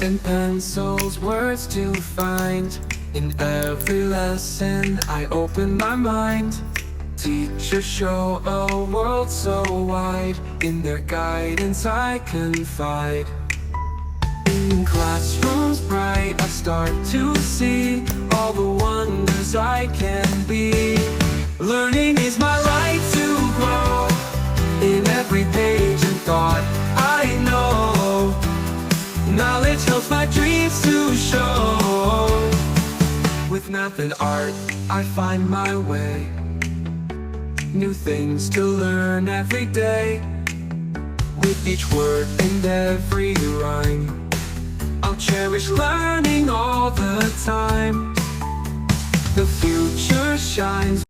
pens and pencils, words to find. In every lesson I open my mind. Teachers show a world so wide. In their guidance I confide. In classrooms bright I start to see all the wonders I can be. Learning is my right to grow. In every page and thought I know. Knowledge helps my dreams to show. With math and art I find my way. New things to learn every day. With each word and every rhyme, I'll cherish learning all the time. The future shines.